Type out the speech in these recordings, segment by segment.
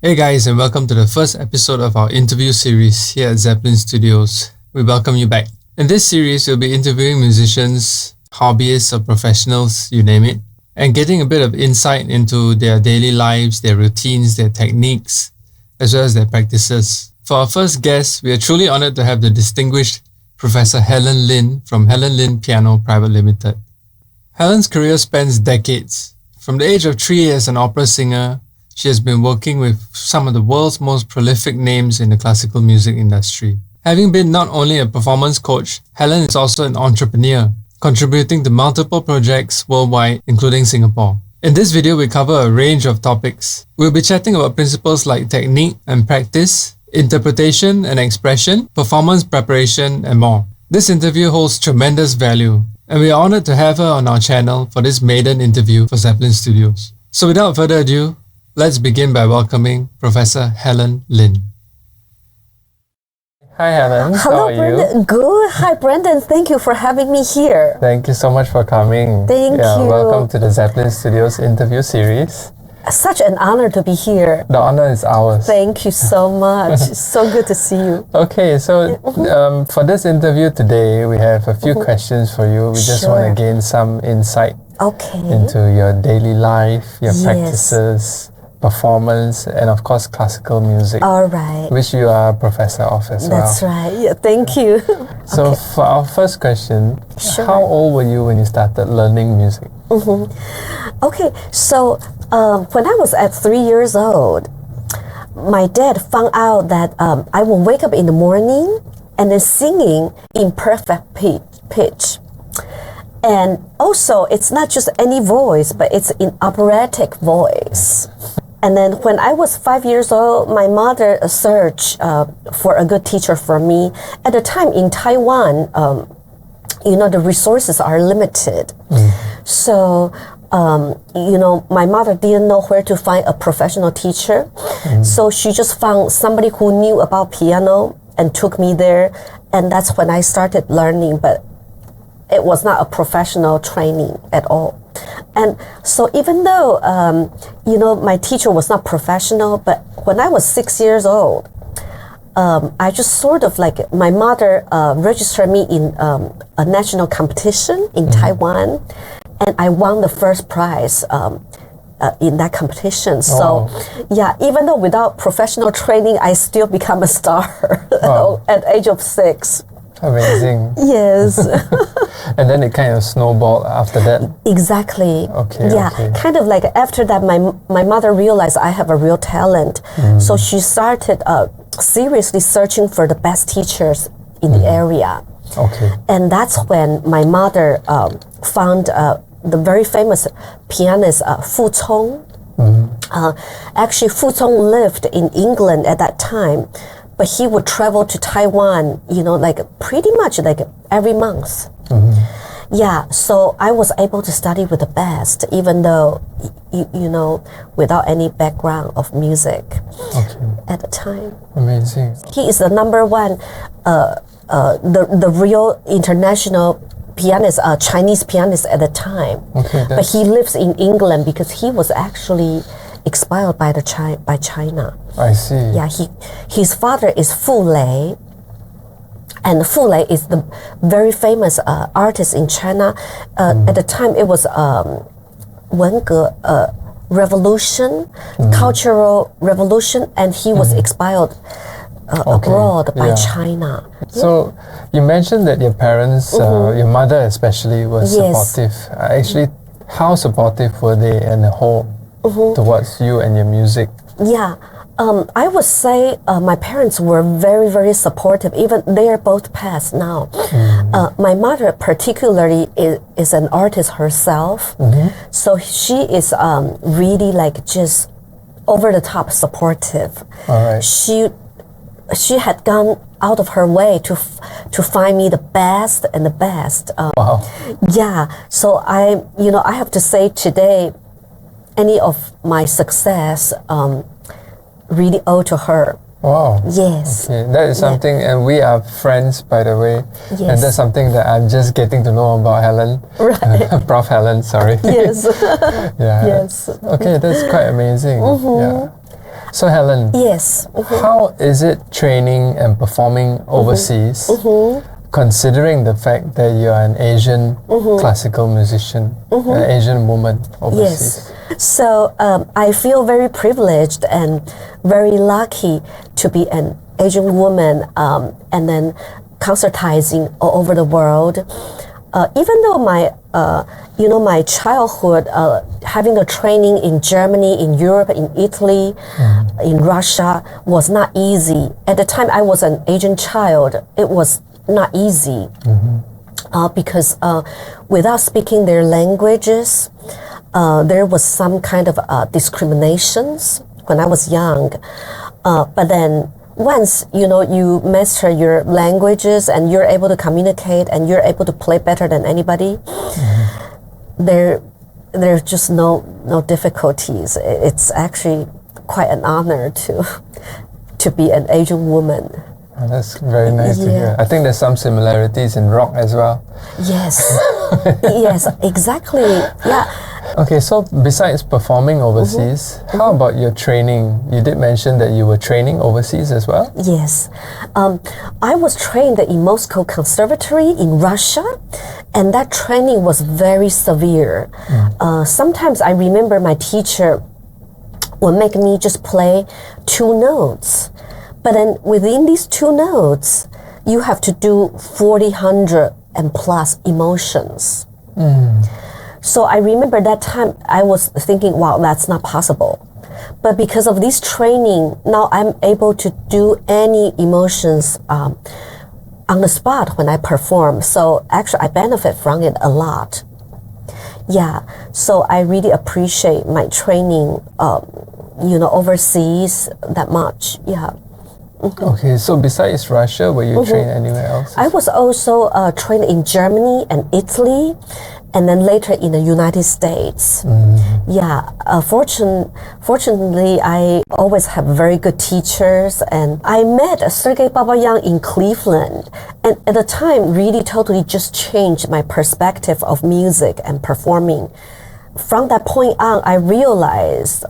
Hey guys, and welcome to the first episode of our interview series here at Zeppelin Studios. We welcome you back. In this series, we'll be interviewing musicians, hobbyists or professionals, you name it, and getting a bit of insight into their daily lives, their routines, their techniques, as well as their practices. For our first guest, we are truly honored to have the distinguished Professor Helen Lin from Helen Lin Piano Private Limited. Helen's career spans decades. From the age of 3 as an opera singer, she has been working with some of the world's most prolific names in the classical music industry. Having been not only a performance coach, Helen is also an entrepreneur, contributing to multiple projects worldwide, including Singapore. In this video, we cover a range of topics. We'll be chatting about principles like technique and practice, interpretation and expression, performance preparation, and more. This interview holds tremendous value, and we are honored to have her on our channel for this maiden interview for Zeppelin Studios. So without further ado, let's begin by welcoming Professor Helen Lin. Hi Helen, Hello, how are Brendan. you? Good. Hi, Brendan. Thank you for having me here. Thank you so much for coming. Thank you. Welcome to the Zeppelin Studios interview series. Such an honor to be here. The honor is ours. Thank you so much. It's so good to see you. Okay, so for this interview today, we have a few questions for you. We just want to gain some insight into your daily life, your practices, performance, and of course classical music. All right. Which you are a professor of as well. That's right. Yeah, thank you. So for our first question, how old were you when you started learning music? Okay, so when I was at 3 years old, my dad found out that I will wake up in the morning and then singing in perfect pitch. And also, it's not just any voice, but it's in operatic voice. And then when I was 5 years old, my mother searched for a good teacher for me. At the time in Taiwan, the resources are limited. So, my mother didn't know where to find a professional teacher. So she just found somebody who knew about piano and took me there. And that's when I started learning, but it was not a professional training at all. And so even though, my teacher was not professional, but when I was 6 years old, I just sort of my mother registered me in a national competition in Taiwan, and I won the first prize in that competition. So, even though without professional training, I still become a star at age of 6. Amazing. Yes. And then it kind of snowballed after that. Exactly. Okay. Kind of like after that, my mother realized I have a real talent. So she started seriously searching for the best teachers in the area. Okay. And that's when my mother found the very famous pianist Fu Cong. Actually, Fu Cong lived in England at that time, but he would travel to Taiwan, pretty much every month. Yeah, so I was able to study with the best, even though, without any background of music at the time. Amazing. He is the number one, the real international pianist, Chinese pianist at the time. Okay, but he lives in England because he was actually expelled by China. I see. Yeah, his father is Fu Lei, and Fu Lei is the very famous artist in China. At the time, it was Wenge revolution, cultural revolution, and he was expelled abroad by China. So you mentioned that your parents, your mother especially, was supportive. Actually, how supportive were they in the whole towards you and your music? Yeah, I would say my parents were very, very supportive. Even they are both passed now. My mother particularly is an artist herself, so she is really just over the top supportive. All right. She had gone out of her way to find me the best and the best. Wow. Yeah, so I have to say today, any of my success really owe to her. Wow. Yes. Okay. That is something, and we are friends, by the way. Yes. And that's something that I'm just getting to know about Helen. Right. Prof. Helen, sorry. Yes. Yeah. Yes. Okay, that's quite amazing. Yeah. So Helen, Yes. how is it training and performing overseas, considering the fact that you are an Asian classical musician, an Asian woman overseas? Yes. So I feel very privileged and very lucky to be an Asian woman and then concertizing all over the world. Even though my childhood, having a training in Germany, in Europe, in Italy, in Russia was not easy. At the time I was an Asian child, it was not easy because without speaking their languages, there was some kind of discriminations when I was young. But then once you master your languages and you're able to communicate and you're able to play better than anybody, there's just no difficulties. It's actually quite an honor to be an Asian woman. Oh, that's very nice to hear. I think there's some similarities in rock as well. Yes. Yes, exactly. Yeah. Okay, so besides performing overseas, how about your training? You did mention that you were training overseas as well? Yes. I was trained in Moscow Conservatory in Russia, and that training was very severe. Sometimes I remember my teacher would make me just play 2 notes. But then within these 2 notes, you have to do 400 and plus emotions. So I remember that time I was thinking, wow, that's not possible. But because of this training, now I'm able to do any emotions on the spot when I perform. So actually I benefit from it a lot. Yeah, so I really appreciate my training, overseas that much. Yeah. Okay, so besides Russia, were you trained anywhere else? I was also trained in Germany and Italy, and then later in the United States. Yeah, fortunately, I always have very good teachers, and I met Sergei Babayan in Cleveland, and at the time really totally just changed my perspective of music and performing. From that point on, I realized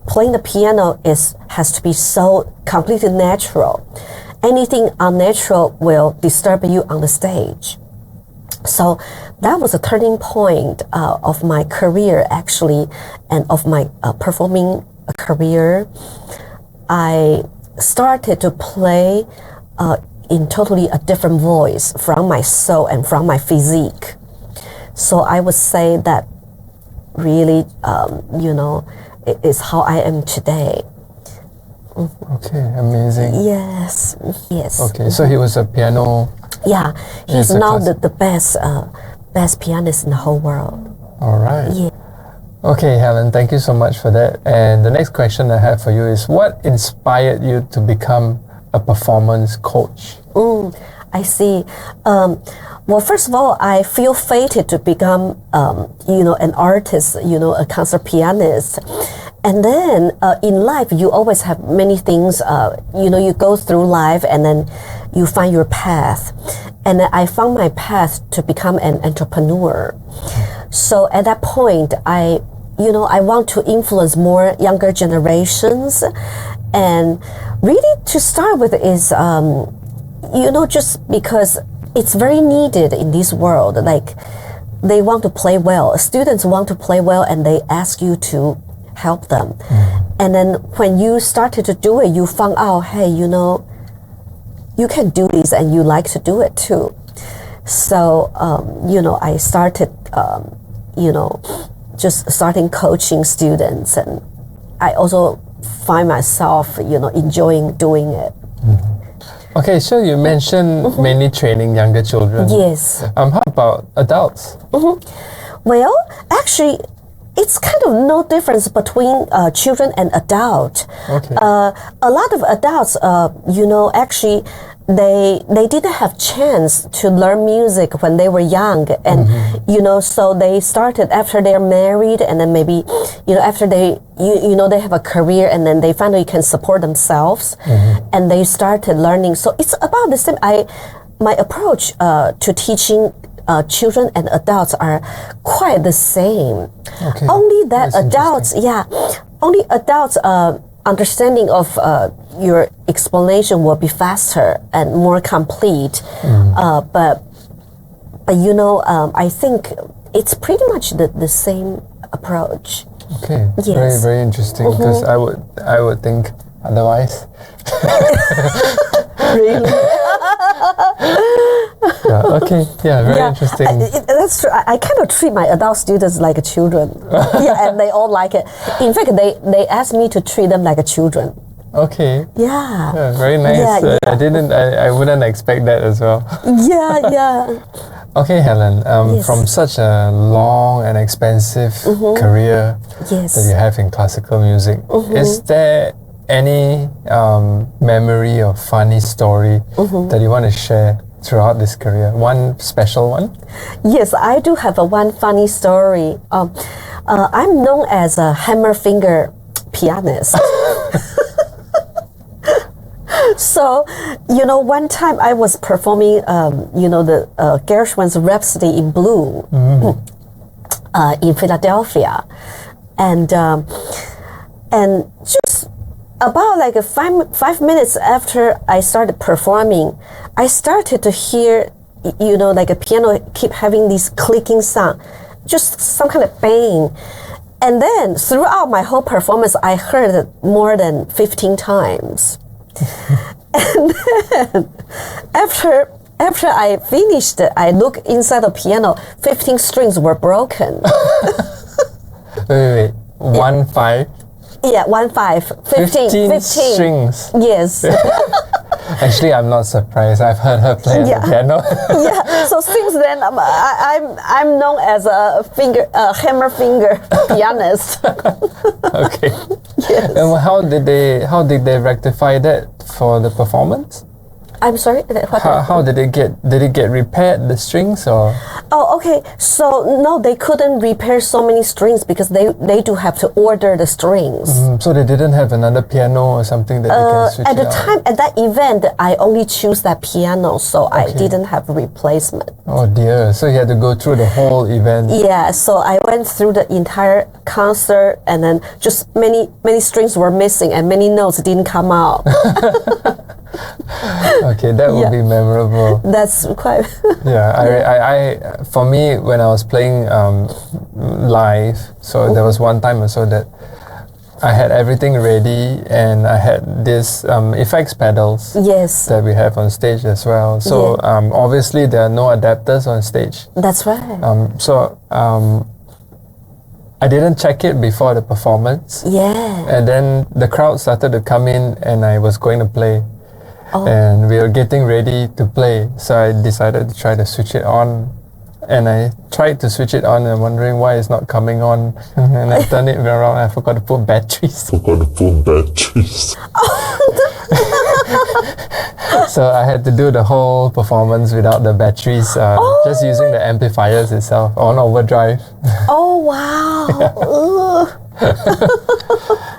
playing the piano has to be so completely natural. Anything unnatural will disturb you on the stage. So that was a turning point of my career, actually, and of my performing career. I started to play in totally a different voice from my soul and from my physique. So I would say that really, it is how I am today. Okay, amazing. Yes. Okay, so he was a piano. Yeah, he's now the best pianist in the whole world. All right. Yeah. Okay, Helen, thank you so much for that. And the next question I have for you is, what inspired you to become a performance coach? I see. Well, first of all, I feel fated to become, an artist, a concert pianist. And then in life, you always have many things, you go through life and then you find your path. And then I found my path to become an entrepreneur. So at that point, I want to influence more younger generations. And really to start with is, just because it's very needed in this world. Like, they want to play well. Students want to play well, and they ask you to help them. And then when you started to do it, you found out, hey, you can do this and you like to do it too. So, I started, just starting coaching students, and I also find myself, enjoying doing it. Okay, so you mentioned mainly training younger children. Yes. How about adults? Well, actually, it's kind of no difference between children and adult. Okay. A lot of adults, actually, they didn't have chance to learn music when they were young, and so they started after they're married, and then maybe after they they have a career, and then they finally can support themselves, and they started learning. So it's about the same. My approach to teaching children and adults are quite the same. Okay. Only that adults, only adults understanding of your explanation will be faster and more complete. But you know, I think it's pretty much the same approach. Okay, Yes. very, very interesting, because I would think otherwise. Really? Yeah, okay, yeah, very interesting. That's true. I kind of treat my adult students like children. Yeah, and they all like it. In fact, they ask me to treat them like children. Okay. Yeah. Yeah, very nice. Yeah, I wouldn't expect that as well. Yeah. Okay, Helen, Yes. from such a long and expensive career Yes. that you have in classical music, is there any memory or funny story that you want to share throughout this career? One special one? Yes, I do have one funny story. I'm known as a hammer finger pianist. So, you know, one time I was performing, you know, the Gershwin's Rhapsody in Blue in Philadelphia, and just about like 5 minutes after I started performing, I started to hear, you know, like a piano keep having this clicking sound, just some kind of bang. And then throughout my whole performance, I heard it more than 15 times. And then after I finished it, I looked inside the piano, 15 strings were broken. Wait. 1, 5? Yeah, 1, 5, 15 strings. Yes. Actually, I'm not surprised. I've heard her play the piano. Yeah. So since then, I'm known as a hammer finger pianist. Okay. Yes. And how did they rectify that for the performance? I'm sorry. What? How did it get repaired, the strings, or? Oh, okay. So no, they couldn't repair so many strings because they do have to order the strings. So they didn't have another piano or something that they can switch At the it out? time, at that event, I only choose that piano, so I didn't have a replacement. Oh dear! So you had to go through the whole event. Yeah, so I went through the entire concert, and then just many strings were missing, and many notes didn't come out. Okay, that would be memorable. That's quite. Yeah, I for me, when I was playing live, so there was one time or so that I had everything ready, and I had this effects pedals Yes, that we have on stage as well. So obviously there are no adapters on stage. that's right. I didn't check it before the performance, Yeah. and then the crowd started to come in, and I was going to play. Oh. And we were getting ready to play, so I decided to try to switch it on, and I tried to switch it on and wondering why it's not coming on, and I turned it around, I forgot to put batteries. So I had to do the whole performance without the batteries, just using the amplifiers itself on overdrive. Oh wow.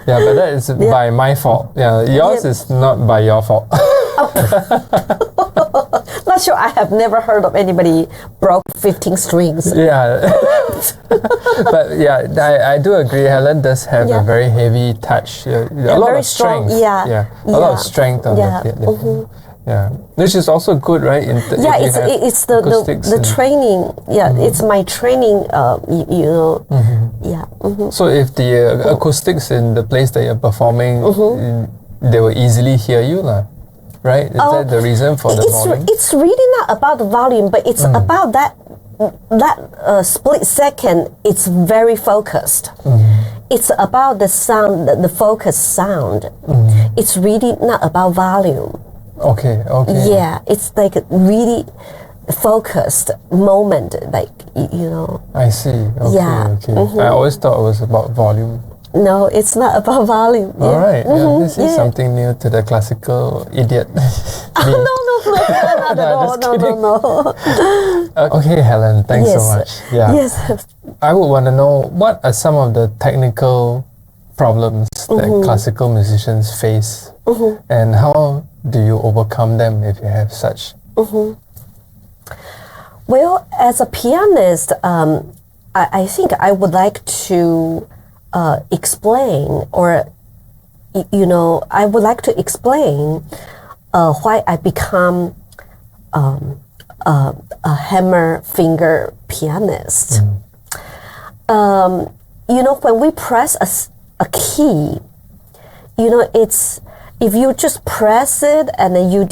Yeah, but that is by my fault. Yeah, yours is not by your fault. Not sure. I have never heard of anybody broke 15 strings. Yeah. But yeah, I do agree. Helen does have a very heavy touch. A lot very of strength. strong, yeah. A lot of strength on Yeah. the piano. Yeah, which is also good, right? Yeah, it's the training. Yeah, it's my training. You know. Yeah. So if the acoustics in the place that you're performing, they will easily hear you, lah. Right? Is that the reason for the volume? It's really not about the volume, but it's about that split second. It's very focused. It's about the sound, the focused sound. It's really not about volume. Okay. Yeah, it's like a really focused moment, like you know. I see. Okay. Yeah. I always thought it was about volume. No, it's not about volume. All right. This is something new to the classical idiot. No, not at all. No. Okay, Helen, thanks so much. Yeah. Yes. I would want to know, what are some of the technical problems that classical musicians face, and how do you overcome them if you have such? Well, as a pianist, I think I would like to explain or I would like to explain why I become a hammer finger pianist. When we press a key, it's if you just press it and then you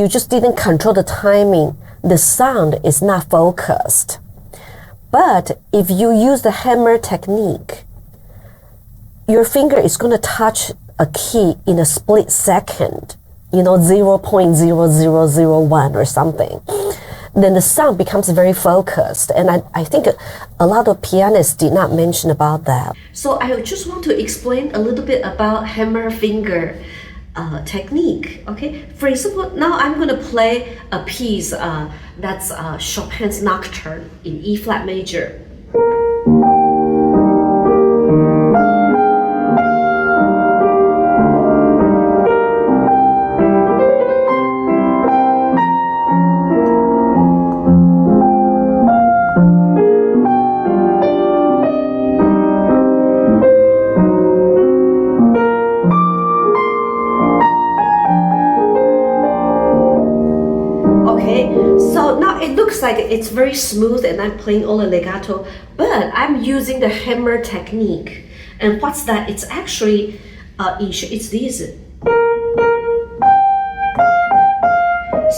just didn't control the timing, the sound is not focused. But if you use the hammer technique, your finger is going to touch a key in a split second, 0.0001 or something. Then the sound becomes very focused. And I think a lot of pianists did not mention about that. So I just want to explain a little bit about hammer finger technique. Okay, for example, now I'm going to play a piece that's Chopin's Nocturne in E flat major. So now it looks like it's very smooth and I'm playing all the legato, but I'm using the hammer technique. And what's that? It's actually, it's these.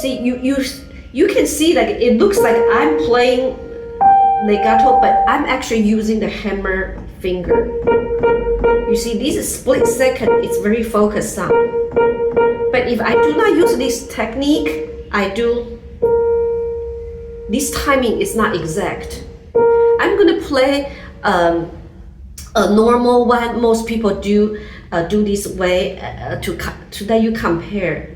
See, you can see like it looks like I'm playing legato, but I'm actually using the hammer finger. You see, this is split second, it's very focused sound. But if I do not use this technique, this timing is not exact. I'm gonna play a normal one. Most people do this way to that you compare.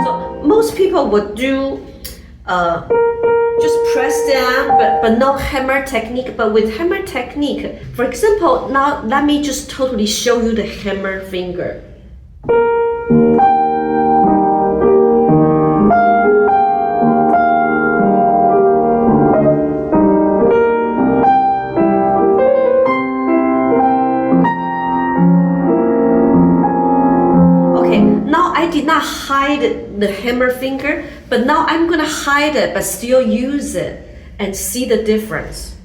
So most people would do just press down, but no hammer technique. But with hammer technique, for example, now let me just totally show you the hammer finger. Okay, now I did not hide the hammer finger, but now I'm gonna hide it but still use it and see the difference.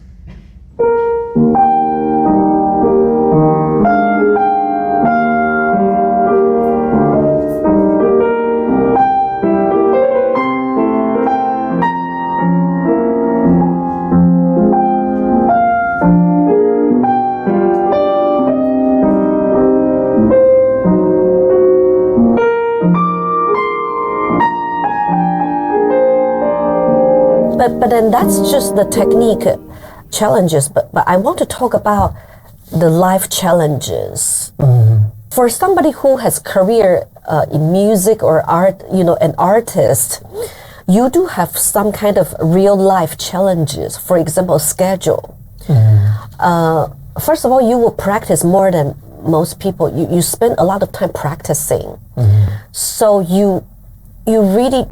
But then that's just the technique challenges, but I want to talk about the life challenges. For somebody who has career in music or art, an artist, you do have some kind of real life challenges. For example, schedule. First of all, you will practice more than most people. You spend a lot of time practicing. So you really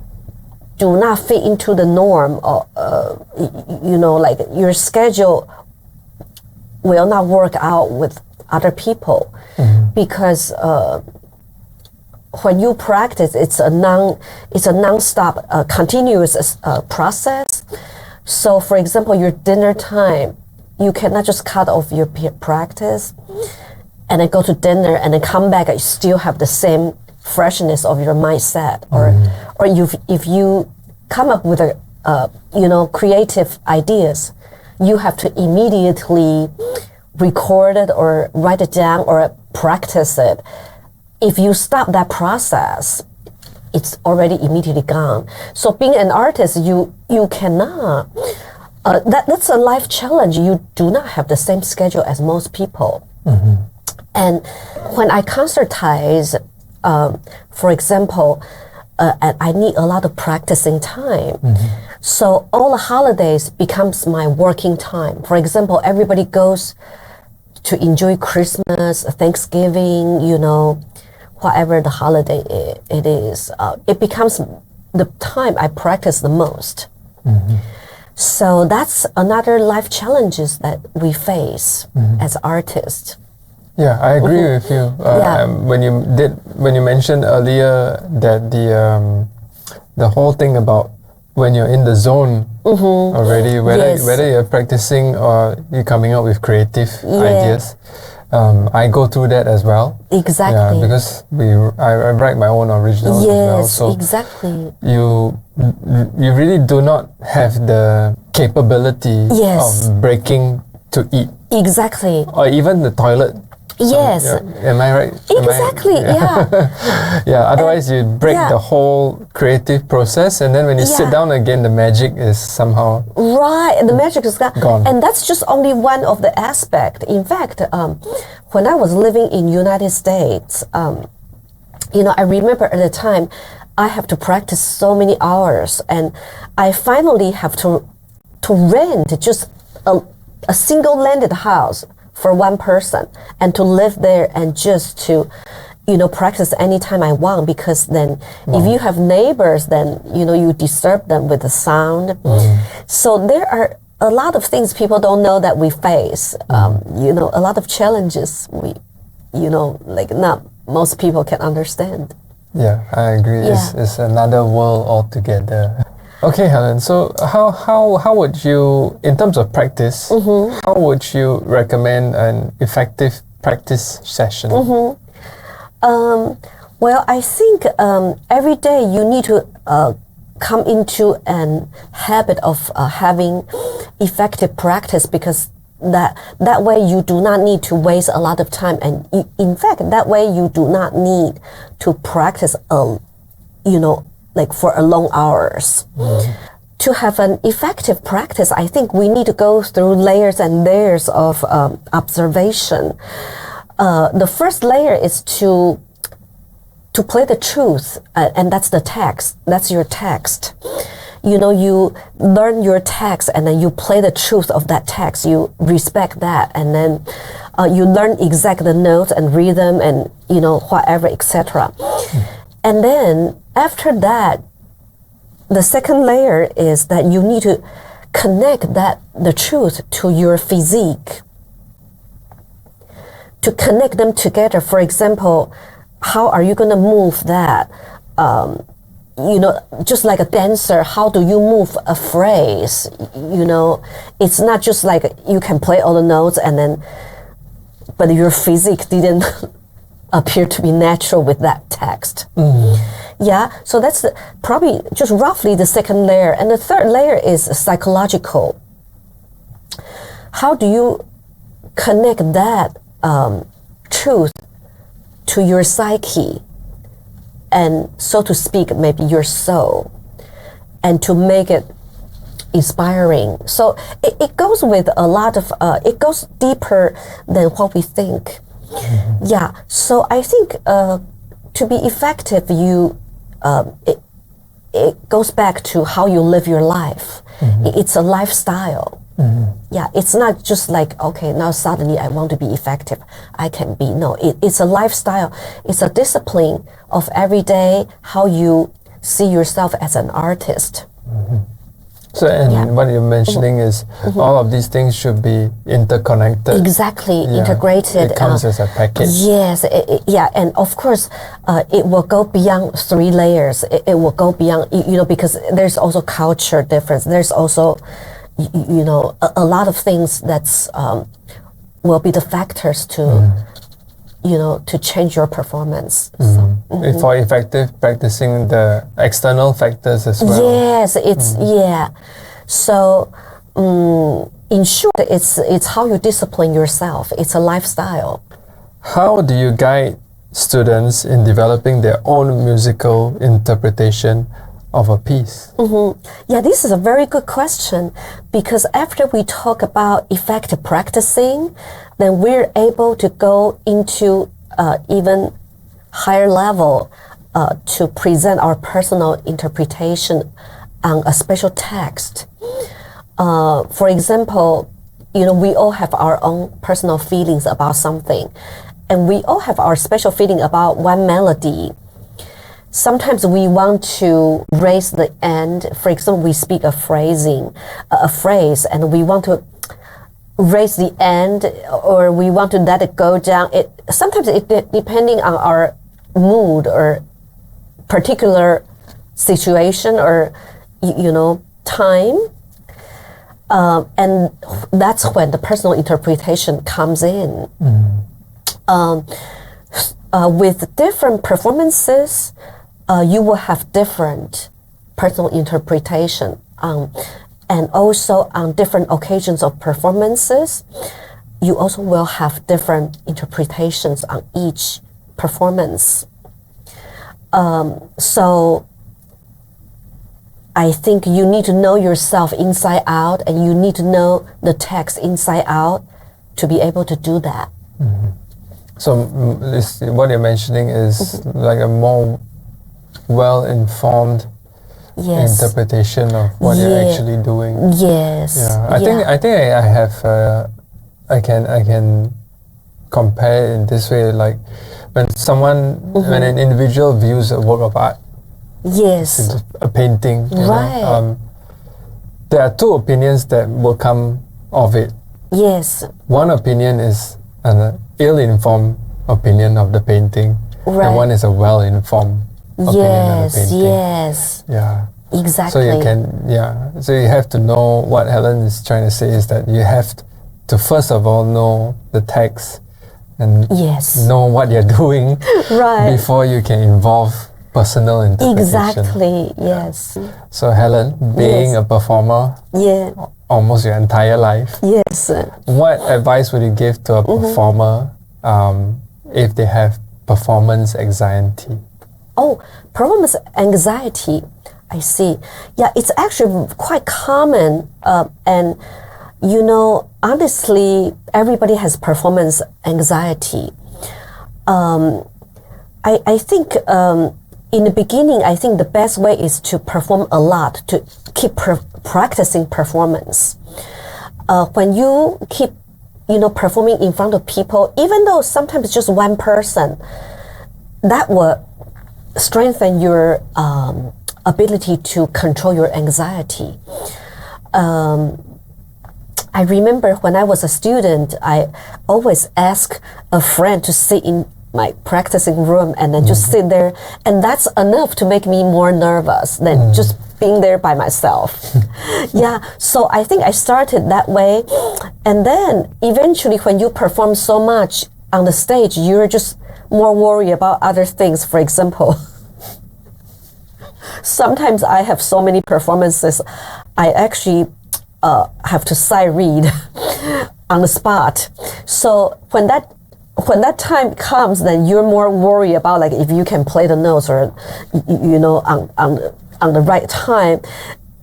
do not fit into the norm, or like your schedule will not work out with other people, because when you practice, it's a non-stop, continuous process. So, for example, your dinner time, you cannot just cut off your practice and then go to dinner and then come back and still have the same freshness of your mindset, or if you come up with creative ideas, you have to immediately record it or write it down or practice it. If you stop that process, it's already immediately gone. So being an artist, you cannot. That's a life challenge. You do not have the same schedule as most people. And when I concertize, for example, I need a lot of practicing time. So all the holidays becomes my working time. For example, everybody goes to enjoy Christmas, Thanksgiving, whatever the holiday it is, it becomes the time I practice the most. So that's another life challenges that we face as artists. Yeah, I agree with you. When you mentioned earlier that the whole thing about when you're in the zone already, whether you're practicing or you're coming up with creative ideas, I go through that as well. Exactly. Yeah, because I write my own originals as well. So exactly. You really do not have the capability of breaking to eat. Exactly. Or even the toilet. Yes. Am I right? Exactly. Yeah. Otherwise, you break the whole creative process, and then when you sit down again, the magic is somehow the magic is gone. And that's just only one of the aspect. In fact, when I was living in United States, I remember at the time I have to practice so many hours, and I finally have to rent just a single landed house for one person, and to live there and just to practice anytime I want, because then if you have neighbors, then you disturb them with the sound. So there are a lot of things people don't know that we face. A lot of challenges like not most people can understand. Yeah, I agree. It's another world altogether. Okay, Helen, so how would you, in terms of practice, how would you recommend an effective practice session? Well, I think every day you need to come into an habit of having effective practice, because that way you do not need to waste a lot of time, and in fact that way you do not need to practice like for a long hours. To have an effective practice, I think we need to go through layers and layers of observation. The first layer is to play the truth, and that's the text. That's your text. You learn your text, and then you play the truth of that text. You respect that, and then you learn exact the notes and rhythm and whatever, etc. And then after that, the second layer is that you need to connect the truth to your physique, to connect them together. For example, how are you going to move that? Just like a dancer, how do you move a phrase? It's not just like you can play all the notes but your physique didn't appear to be natural with that text. Yeah, so that's probably just roughly the second layer. And the third layer is psychological. How do you connect that truth to your psyche, and so to speak, maybe your soul, and to make it inspiring? So it goes with a lot of, it goes deeper than what we think. Yeah, so I think to be effective, it goes back to how you live your life. It's a lifestyle. Yeah, it's not just like, okay, now suddenly I want to be effective, I can be. No, it's a lifestyle. It's a discipline of every day, how you see yourself as an artist. So, what you're mentioning is all of these things should be interconnected. Exactly, integrated. It comes as a package. Yes, and of course, it will go beyond 3 layers. It will go beyond, because there's also culture difference. There's also, a lot of things that's will be the factors to, to change your performance. For effective practicing, the external factors as well. Yes, it's So, in short, it's how you discipline yourself. It's a lifestyle. How do you guide students in developing their own musical interpretation of a piece? Yeah, this is a very good question, because after we talk about effective practicing, then we're able to go into even higher level to present our personal interpretation on a special text. For example, we all have our own personal feelings about something, and we all have our special feeling about one melody. Sometimes we want to raise the end. For example, we speak a phrase, and we want to raise the end, or we want to let it go down. Sometimes depending on our mood or particular situation or time, and that's when the personal interpretation comes in. With different performances, you will have different personal interpretation, and also on different occasions of performances, you also will have different interpretations on each performance. So I think you need to know yourself inside out, and you need to know the text inside out to be able to do that. So what you're mentioning is like a more well-informed interpretation of what you're actually doing. Yes. Yeah. I think I have I can compare it in this way, like when an individual views a work of art, yes, a painting, right, there are two opinions that will come of it. Yes. One opinion is an ill-informed opinion of the painting, right, and one is a well-informed opinion of the painting. Yes. Yeah. Exactly. So you have to know what Helen is trying to say is that you have to first of all know the text and know what you're doing before you can involve personal interpretation. Exactly. Yes. So Helen, being a performer, almost your entire life, what advice would you give to a performer if they have performance anxiety? Oh, performance anxiety. I see. Yeah, it's actually quite common, and honestly, everybody has performance anxiety. I think in the beginning, I think the best way is to perform a lot, to keep practicing performance. When you keep, performing in front of people, even though sometimes just one person, that will strengthen your ability to control your anxiety. I remember when I was a student, I always ask a friend to sit in my practicing room and then just sit there, and that's enough to make me more nervous than just being there by myself. So I think I started that way, and then eventually when you perform so much on the stage, you're just more worried about other things. For example, sometimes I have so many performances, I actually have to sight read on the spot. So when that time comes, then you're more worried about like if you can play the notes or on the right time,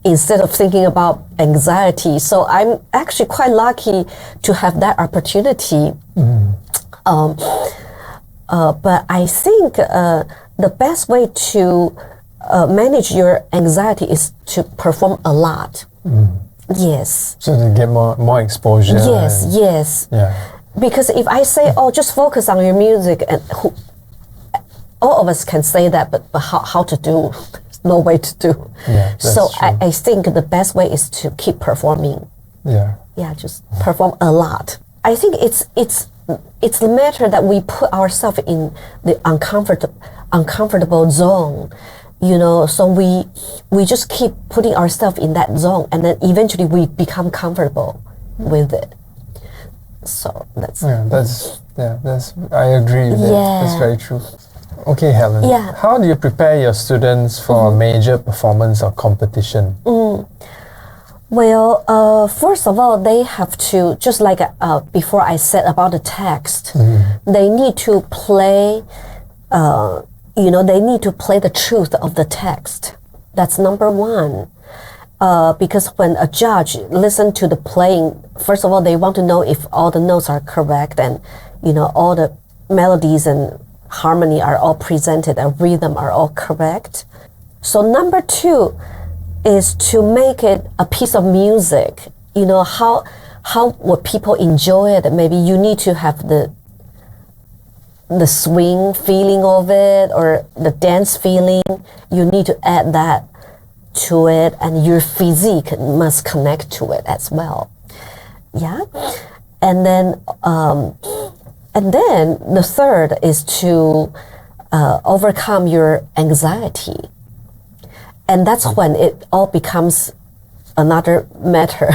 instead of thinking about anxiety. So I'm actually quite lucky to have that opportunity. But I think the best way to manage your anxiety is to perform a lot. Yes. So to get more exposure. Yes. Yeah. Because if I say, just focus on your music, and all of us can say that, but how to do? There's no way to do. Yeah, so I think the best way is to keep performing. Yeah. Yeah, just perform a lot. I think it's the matter that we put ourselves in the uncomfortable zone. So we just keep putting ourselves in that zone, and then eventually we become comfortable with it. So that's I agree with that. That's very true. Okay, Helen. Yeah. How do you prepare your students for a major performance or competition? Well, first of all, they have to, just like before I said about the text, they need to play. They need to play the truth of the text. That's number one. Because when a judge listens to the playing, first of all, they want to know if all the notes are correct and, all the melodies and harmony are all presented and rhythm are all correct. So number two is to make it a piece of music. How would people enjoy it? Maybe you need to have the swing feeling of it or the dance feeling, you need to add that to it, and your physique must connect to it as well. Yeah. And then the third is to overcome your anxiety. And that's when it all becomes another matter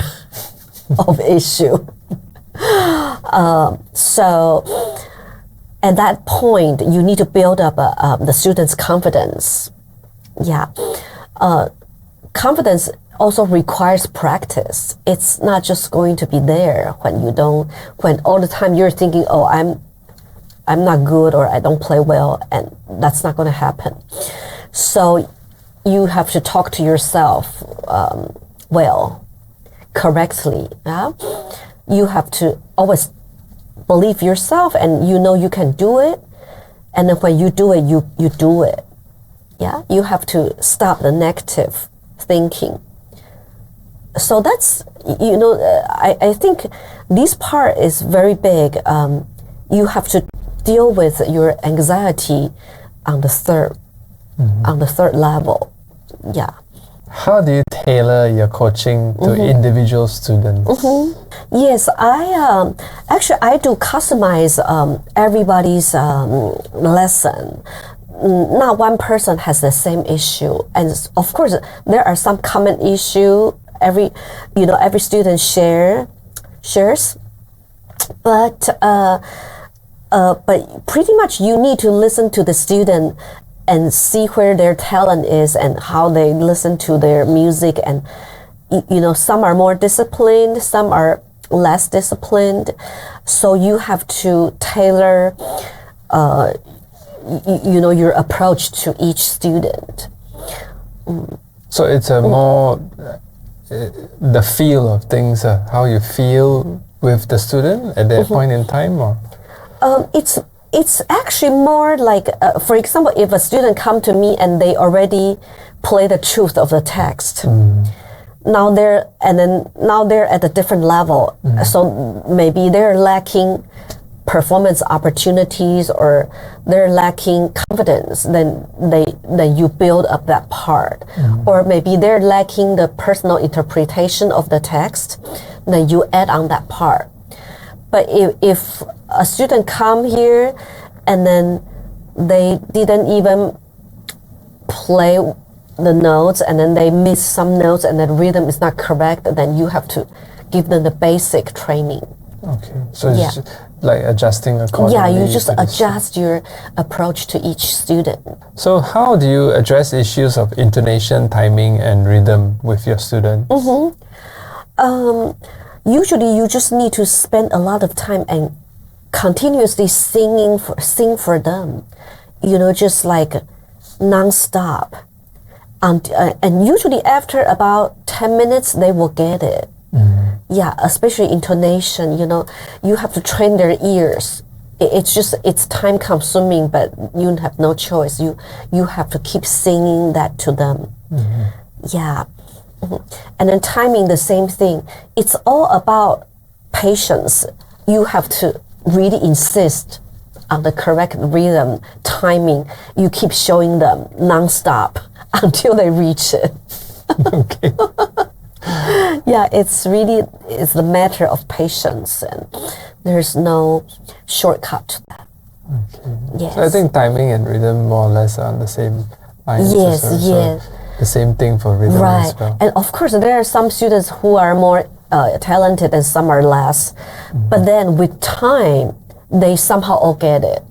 of issue. So at that point, you need to build up the student's confidence. Yeah. Confidence also requires practice. It's not just going to be there when all the time you're thinking, oh, I'm not good or I don't play well, and that's not going to happen. So you have to talk to yourself correctly. Yeah? You have to always believe yourself, and you know you can do it. And then when you do it, you do it. Yeah, you have to stop the negative thinking. So that's, I think this part is very big. You have to deal with your anxiety on the third level. Yeah. How do you tailor your coaching to individual students? Yes, I do customize everybody's lesson. Not one person has the same issue, and of course there are some common issue. Every student shares, but pretty much you need to listen to the student and see where their talent is and how they listen to their music. And some are more disciplined, some are less disciplined, so you have to tailor your approach to each student. So it's a more the feel of things, how you feel with the student at that point in time, or it's actually more like, for example, if a student come to me and they already play the truth of the text, now they're at a different level. So maybe they're lacking performance opportunities or they're lacking confidence, then you build up that part. Or maybe they're lacking the personal interpretation of the text, then you add on that part. But if a student come here and then they didn't even play the notes, and then they miss some notes and the rhythm is not correct, then you have to give them the basic training. Okay, so it's just like adjusting accordingly. Yeah, you just adjust your approach to each student. So how do you address issues of intonation, timing, and rhythm with your students? Usually you just need to spend a lot of time and continuously sing for them, just like non-stop. And usually after about 10 minutes, they will get it. Yeah, especially intonation, you have to train their ears. It's time consuming, but you have no choice. You have to keep singing that to them. Yeah. And then timing, the same thing. It's all about patience. You have to really insist on the correct rhythm, timing. You keep showing them non-stop until they reach it. Okay. Yeah, it's the matter of patience, and there's no shortcut to that. Okay. Yes. So I think timing and rhythm more or less are on the same lines. Yes, as well. yes. So the same thing for rhythm as well. And of course, there are some students who are more talented and some are less. But then with time, they somehow all get it.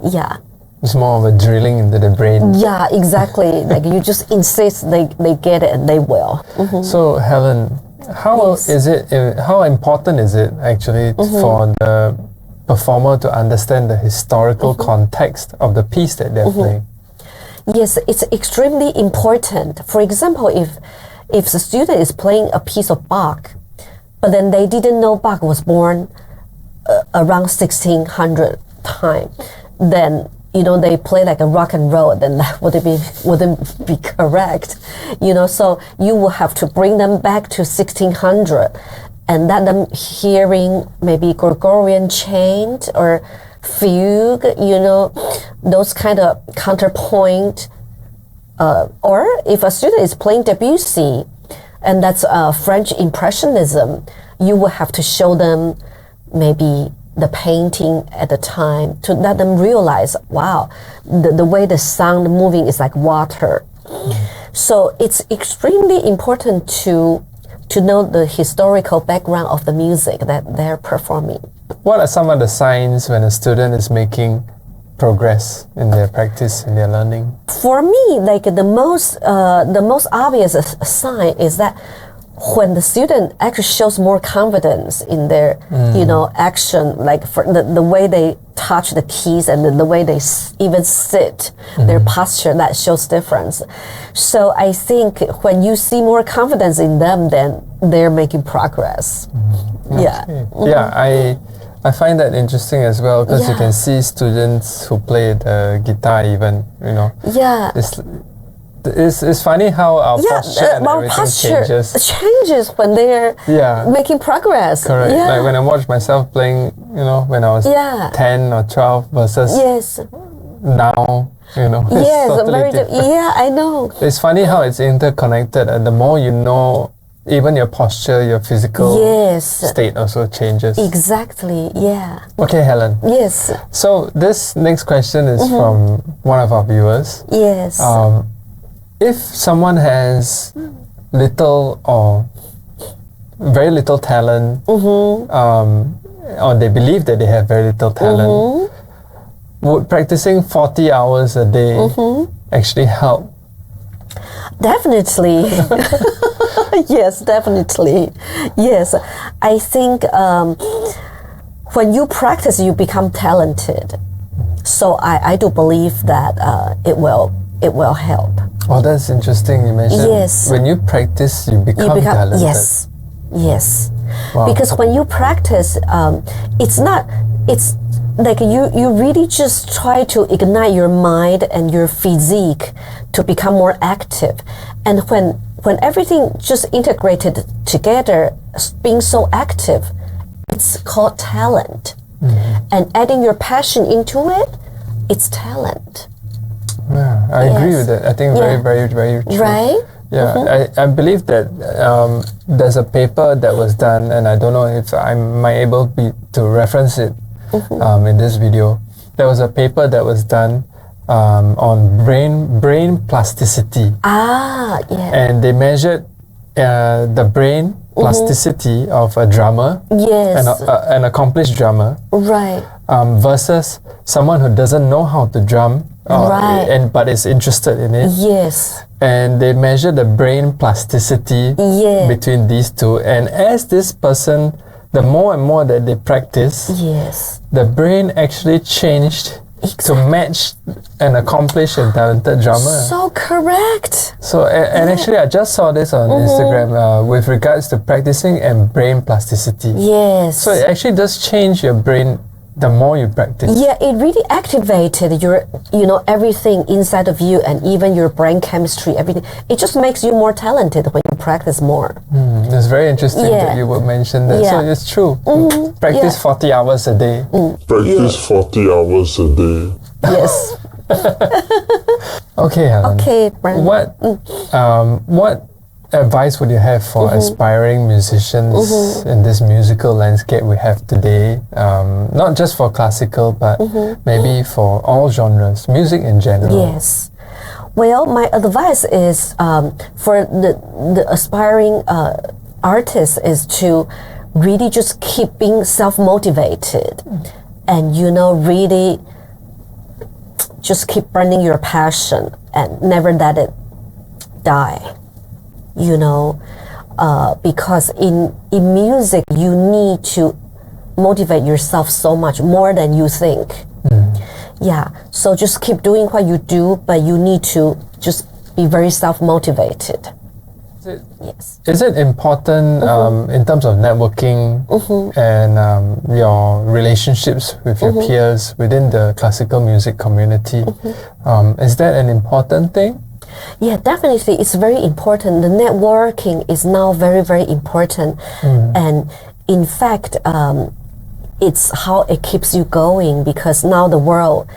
Yeah. It's more of a drilling into the brain. Yeah, exactly. Like you just insist they get it, and they will. So Helen, how important is it actually for the performer to understand the historical context of the piece that they're playing? Yes, it's extremely important. For example, if the student is playing a piece of Bach, but then they didn't know Bach was born around 1600 time, then they play like a rock and roll, then that wouldn't be correct. So you will have to bring them back to 1600 and let them hearing maybe Gregorian chant or fugue, those kind of counterpoint. Or if a student is playing Debussy, and that's French Impressionism, you will have to show them maybe the painting at the time to let them realize, wow, the way the sound moving is like water. So it's extremely important to know the historical background of the music that they're performing. What are some of the signs when a student is making progress in their practice, in their learning? For me, like the most obvious sign is that when the student actually shows more confidence in their, action, like for the way they touch the keys and the way they even sit, their posture, that shows difference. So I think when you see more confidence in them, then they're making progress. Okay. Yeah. Yeah, I find that interesting as well, because you can see students who play the guitar even, Yeah. It's funny how our posture and everything changes when they're making progress. Correct. Yeah. Like when I watch myself playing, when I was 10 or 12 versus now, Yes, totally very different. Yeah, I know. It's funny how it's interconnected, and the more you know, even your posture, your physical state also changes. Exactly, yeah. Okay, Helen. Yes. So this next question is from one of our viewers. Yes. If someone has little or very little talent, or they believe that they have very little talent, would practicing 40 hours a day actually help? Definitely. Yes, definitely. Yes. I think when you practice, you become talented. So I do believe that it will help. Oh, that's interesting. You mentioned when you practice, you become talented. Yes. Wow. Because when you practice, it's like you really just try to ignite your mind and your physique to become more active. And when everything just integrated together, being so active, it's called talent. And adding your passion into it, it's talent. Yeah, I agree with that. I think very, very, very true. Right? Yeah, I believe that there's a paper that was done, and I don't know if I might able to reference it in this video. There was a paper that was done on brain plasticity. Ah, yeah. And they measured the brain plasticity of a drummer, an accomplished drummer, right, versus someone who doesn't know how to drum, but is interested in it. Yes. And they measure the brain plasticity between these two. And as this person, the more and more that they practice, the brain actually changed to match an accomplished and talented drummer. So correct. So, and actually I just saw this on Instagram with regards to practicing and brain plasticity. Yes. So it actually does change your brain the more you practice. Yeah, it really activated your, everything inside of you, and even your brain chemistry, everything. It just makes you more talented when you practice more. It's very interesting that you would mention that. So it's true. Practice 40 hours a day. Practice 40 hours a day. Yes. Okay, Helen. Okay, Brandon. What advice would you have for aspiring musicians in this musical landscape we have today? Not just for classical, but maybe for all genres, music in general. Yes. Well, my advice is for the aspiring artist is to really just keep being self-motivated, and really just keep burning your passion and never let it die. Because in music you need to motivate yourself so much more than you think. Yeah, so just keep doing what you do, but you need to just be very self-motivated. Is it important in terms of networking and your relationships with your peers within the classical music community? Is that an important thing? Yeah, definitely. It's very important. The networking is now very, very important. And in fact, it's how it keeps you going, because now the world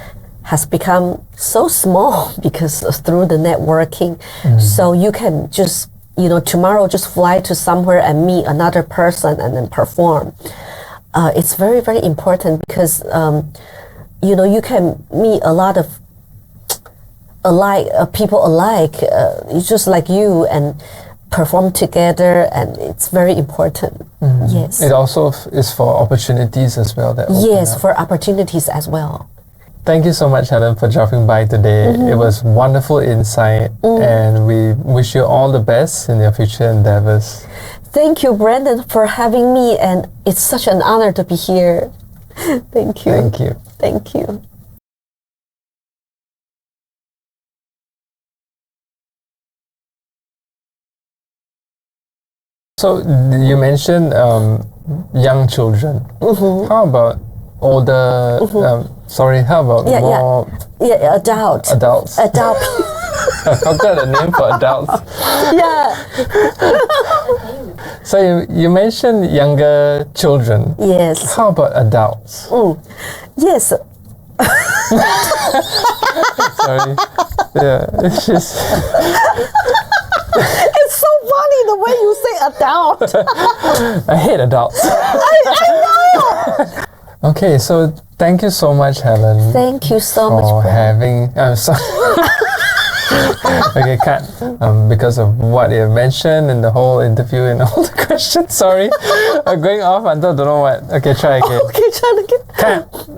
has become so small because through the networking. So you can just, tomorrow just fly to somewhere and meet another person and then perform. It's very, very important because, you can meet a lot of people alike, just like you, and perform together, and it's very important. Yes. It also is for opportunities as well. Yes, for opportunities as well. Thank you so much, Helen, for dropping by today. It was wonderful insight, and we wish you all the best in your future endeavors. Thank you, Brandon, for having me, and it's such an honor to be here. Thank you. Thank you. Thank you. So you mentioned young children. How about older? How about more adults. Adults. Adult. I forgot the name for adults. Yeah. So you mentioned younger children. Yes. How about adults? Yes. Sorry. Yeah, it's just. It's so funny the way you say adult. I hate adults. I know. Okay, so thank you so much, Helen. Thank you so much for having. Okay, cut. Because of what you mentioned in the whole interview and all the questions. Sorry, I'm going off until I don't know what. Okay, try again. Okay, try again. Cut.